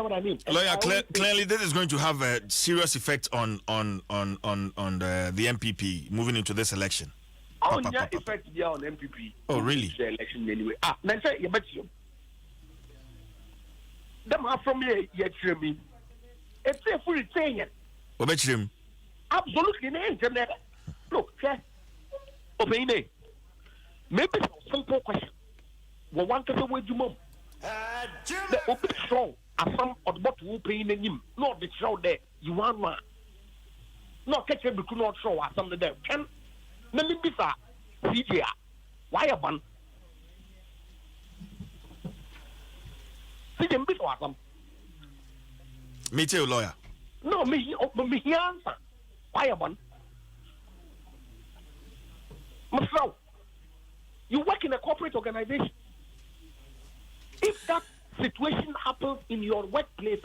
what I mean. Lawyer, clearly this is going to have a serious effect on the MPP moving into this election. Effect there on MPP. Oh really? The election anyway. Then say you bet you. Them are from here me. It's a full thing. What bet him? Absolutely not. Look, maybe it's a simple question. We want to know where you move. The open show as some of what will pay in him. Not the show there. You want one. Not catch him because not show as some of them. Can let me be sir. CJ. Why a ban? CJ be so awesome. Me too, lawyer. No, me answer. Why a ban? Mr. You work in a corporate organization. If that situation happens in your workplace,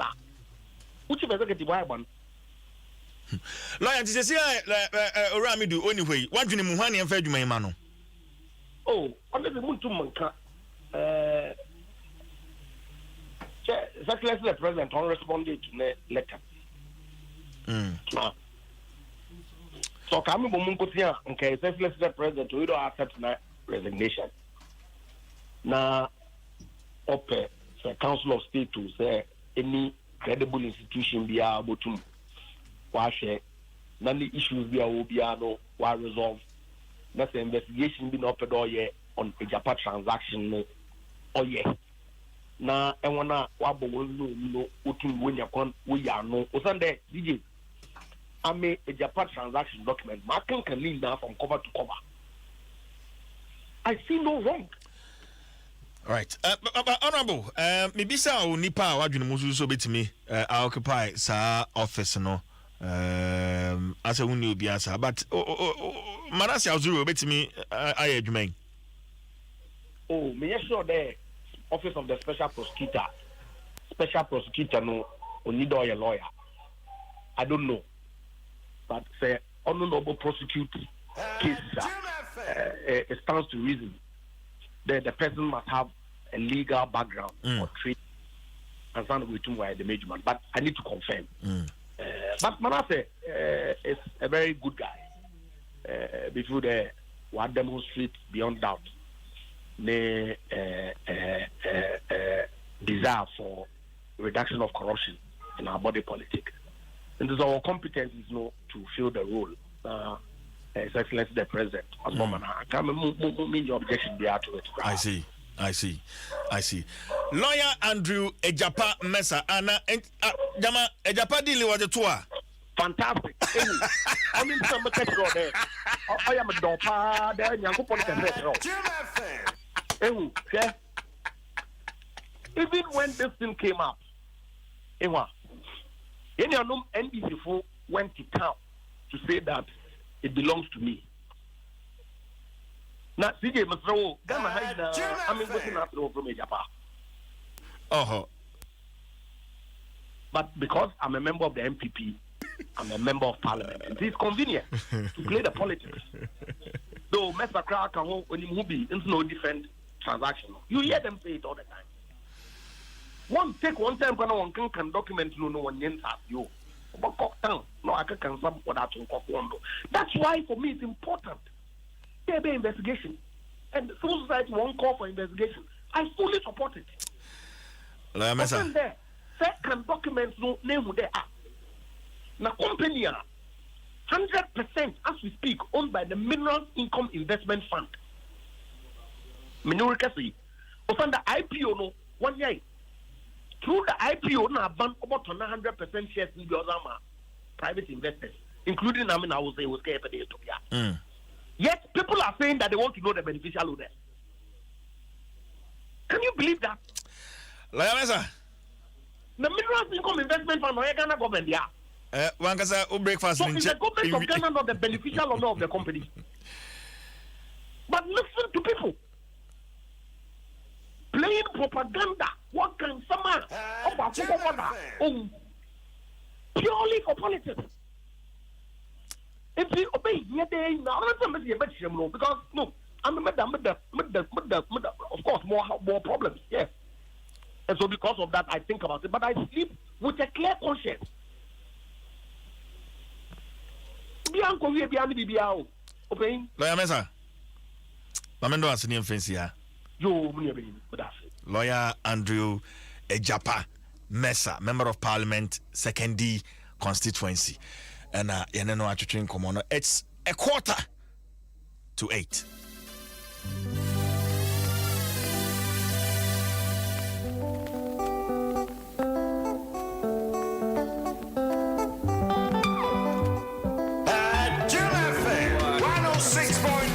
which executive why one? Lawyer, did you see Orami do anyway? What do you mean and fed you, my man? Oh, under the moon to Manka. Exactly the president responded to the letter. So come Munkutia, okay, selfless the president, we don't accept my resignation. Now, the Council of State to say any credible institution be able to wash none the issues be no why resolve. That's the investigation being opened all year on a Japan transaction or yeah. na enwana wabo no utum wenya kon we ya no osande DJ ame a Japan transaction document marking can lean down from cover to cover. I see no wrong. All right. Honorable, maybe sa nipa wadwene musu so betimi occupy sa office no. As a wuni obi asa but Manasi Azuru betimi aye adwuman. Oh, me sure the office of the special prosecutor no need a lawyer. I don't know. But say honorable prosecute case it stands to reason that the person must have a legal background or trade and some with the management. But I need to confirm. But Manasseh is a very good guy. Before they want demonstrate beyond doubt the desire for reduction of corruption in our body politic. And it is our competence to fill the role. His Excellency the President, as woman, I can't mean your objection be out to it. I see. Lawyer Andrew Ejapa Mesa, Anna, Jama Ejapa dealing with the tour. Fantastic. I mean, some there. I am a dopa there. Yanko even when this thing came up, NBC went to town to say that it belongs to me. Now, CJ Masro, I mean, what's not from Ejapa? But because I'm a member of the MPP, I'm a member of Parliament. It is convenient to play the politics. Though Mr. Crack and Mubi, it's no different transaction. You hear them say it all the time. One time when one can document no one ends up you. No, I can some what that's why for me it's important. There be investigation. And the civil society won't call for investigation. I fully support it. There, second documents no name who they are. Now company 100% as we speak owned by the Minerals Income Investment Fund. Minority the IPO no 1 year. Through the IPO, now ban about 100% shares in the other private investors, including I will say was Ethiopia. Yet people are saying that they want to know the beneficial owners. Can you believe that? The Minerals Income Investment Fund, no Ghana government, yeah. One can breakfast. So is the government of Ghana not the beneficial owner of the company? But listen to people. Playing propaganda. What can someone purely for politics? If we obey, because no, I'm of course more problems, yes. And so because of that, I think about it, but I sleep with a clear conscience. Lawyer Mesa, Mamendo has any offense here. Lawyer Andrew Ejapa Mesa, Member of Parliament, 2nd D constituency. And it's 7:45. Adom 106.3.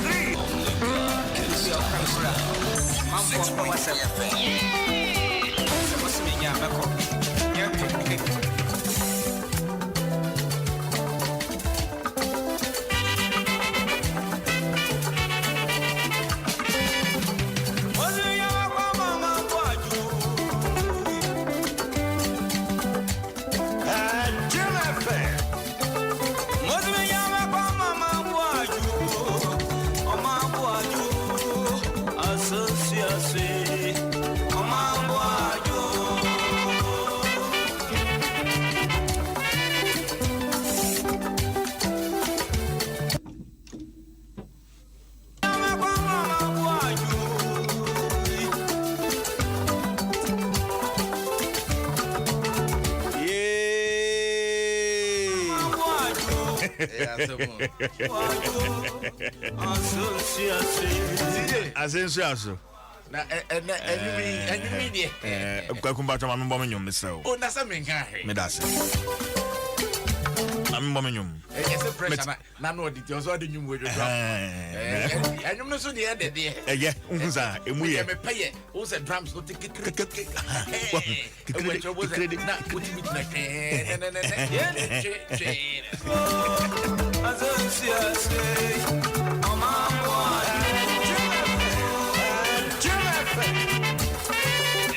na enwumi de kwakumba tama mbom nyom mesrew o na sa menka he me dase am mbom nyom ese pressure na no di o so de nyum wo dwo enwum no so de de eye unza emu ye me paye o se drums no tik na put me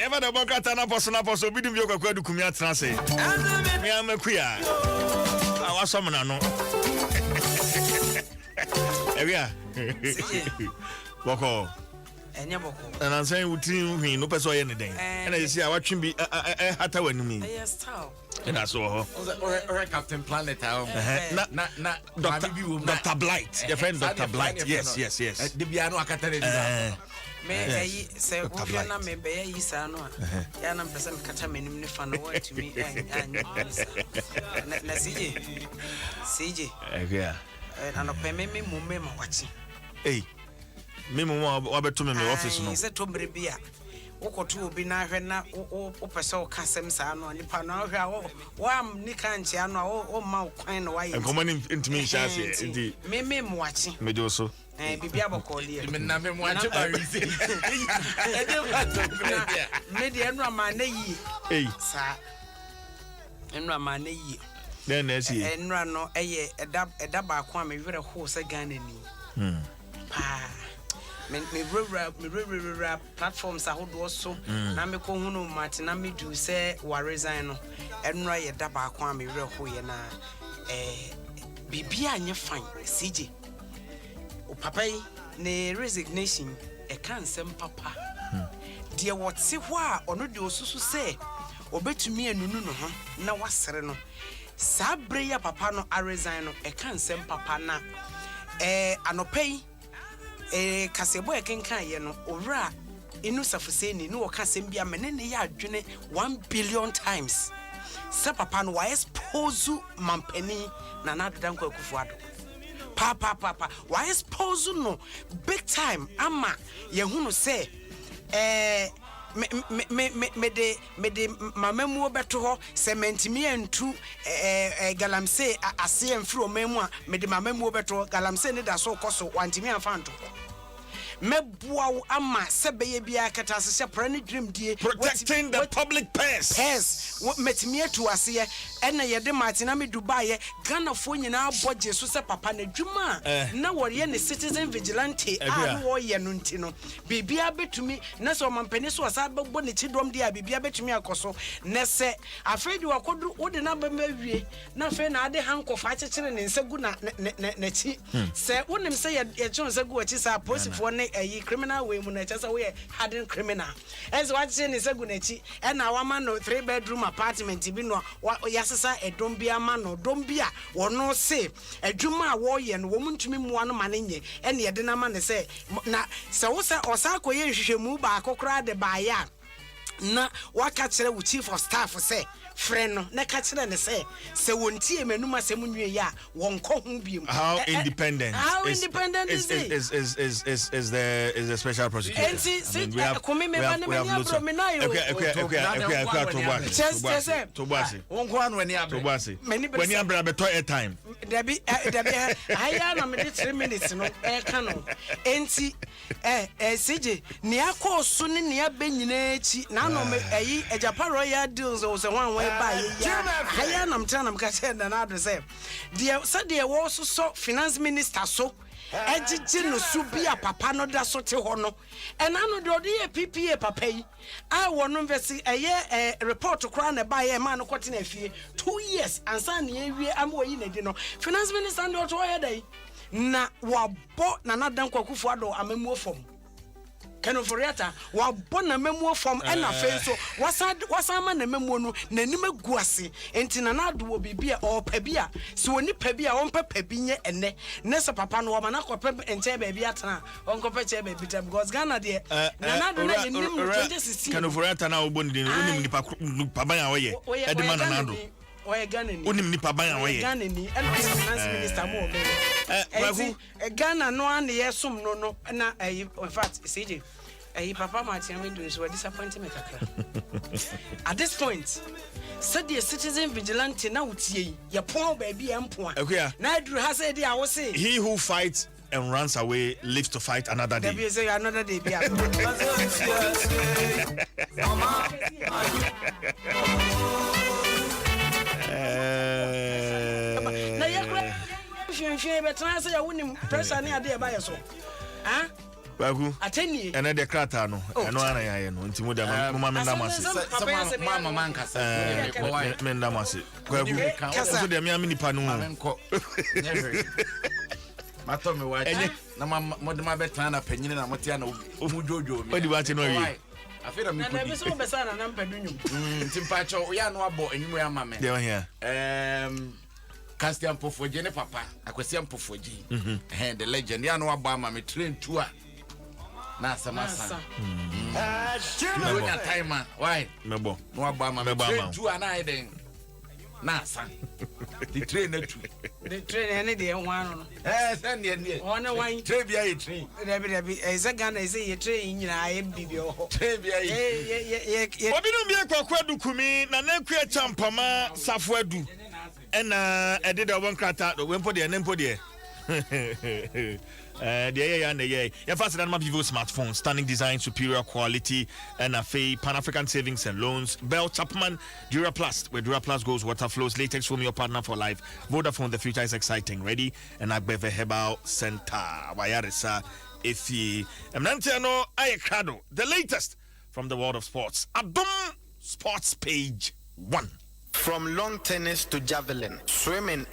Eva da boka ta na poso bidim bi okwa du kumi atena se me amakuya awasom na no ewia boko enye boko na nsan wuti hwi no peso ye ne den na yesi a watwe bi hata wanumi yes tell na so ho or Captain Planet na Dr. Blight your friend Dr. Blight yes the biano akatare me say wo na me be yi sa no ya na mpesa me kata menim ne fa no want me na CJ yeah and pe me ma wachi me wa beto me office no se to brebia wokoto obi na hwe na wo pese wo kasem sa no nipa no hwe wa ni kanche ano wo ma kwan no wa yi enkomo ni ntimi nhyase ndi me wachi me do so bibia bokoli me na me mo anje ba risi me de enu ama na yi sa enu ama na yi then na si enu no eye eda ba ko am were ho se Ghana ni pa me platforms ahodo so na me ko hunu mate na me do se wa resign no enu aye da ba ko am were ho ye na bibia anye fine CJ o papa yi ne resignation e kan sem papa de wote ho a ono de osusu se obetumi anunu no ho na wasere no sa breya papa no a resign no e kan sem papa na anopai kasebo e kenkan ye no owura inu safuseni no woka sem bia menene ya adwene 1 billion times sa papa no wa expose mampani na nadodan kwa kufuado papa wa expose no big time ama ye hunu se me de mamamu obeto ho cement mi antu galamse ase amfiri omamu a me de mamamu obeto galamse ne da so koso wantimi afanto meboa ama sebeye bia kata se prane dream die protecting the public purse metimi atu ase ena ye de martina me Dubai Ghana fo nyina boje so se papa na dwuma na wore ne citizen vigilante a no ye no ntino bibia betumi na so mampani so asa bebo ne chidom dia bibia betumi akoso ne se afedi wakodu wode na ba mawie na fe na ade hankofa akekere ne nsagu na chi se wonim se ye chon nsagu wachi sa posifo ne criminal way mu na chasa we hardened criminal as what say ne nsagu na chi e na wa ma no 3 bedroom apartment bi no yasesa edombia ma no dombia wono se adwuma a wo ye no wo muntumi muwa no manenye e ne ye de na ma ne se na se wo se osakoye hwehwemu ba akokra de ba ya na waka kire wo chief of staff se friend no na ka kire ne se wontie menum asem nwie ya wonko ho biem how independent is the special prosecutor and see come me ba ne me abro me na yo Tobase wonko anu ani abre when you abra beto airtime dabi aya na me de 3 minutes no e ka no enti CJ ni akoso ne ne abanyina echi na no me ejapa royal deals o se wan ba ya aya na mtana mkache na ado se de wo so finance minister so ejiji no su bia papa no da so te ho no ena no de odi PPA papa yi a wono investi report kra na ba ye ma no kote na fie 2 years ansa na ewie am yi na di no finance minister ndo to ye dai na wabo na nadan kwakufu ado amamuo fom kanu foriata wa bona memuo fom ena fe so wasa ma na memuo no nanim aguase enti na nado bibia o pabia se woni pabia won papabinye ene ne se papa no ma na kope enche ba bia tana won kope che ba bita because Ghana de na nado na yenim 2016 kanu foriata na oboni de onim nipa paban a woye ede ma na nado oye Ghana ni onim nipa ban a woye Ghana ni finance minister mo be Ghana no an ye som no na in fact CJ Hey, Papa Martin, we do is we're disappointed me kakra. At this point, said the citizen vigilante now your poor baby and poor. Okay. Now Drew has said I was saying He who fights and runs away lives to fight another day. say another day. Now you're but I say I wouldn't press any idea by yourself. Huh? Bagu. Attend And the crater no. And no ana no nti mo da mama me ndamase. Mama man kasa. Me ndamase. Bagu. So de me amini pa no. Mato me wa na mo de ma betan na panyine na motia na mujojo me. Odi wa ti no yi. Afira me na be so be sana na mpadunum. Timpa cho ya no abo enwum ya mama. Dey on here. Castian Pofoje ne papa akwasiam Pofoje. The legend ya no abo ama me train tour. Na samasa. No na timer. Why? Mebo. No abo ama me train tour na eden. Na san. The train na tu. The train any dey one no. Send the one one train bia e train. Debi eza Ghana say ye train nyina aye bibio ho. Train bia ye Obi no bi ekwakwadu kumi na na akua champama safoadu. Ena ededa won krata do wempo de nempo de. Your first and Vivo smartphone, stunning design, superior quality, and a Pan-African savings and loans. Bell Chapman, Duraplast, where Duraplast goes, water flows, latex from your partner for life. Vodafone, the future is exciting. Ready? And Agbeve Herbal Center. Wayaresa, Ifi, Emnantiano, Ayekado, the latest from the world of sports. Adom Sports Page 1. From lawn tennis to javelin, swimming,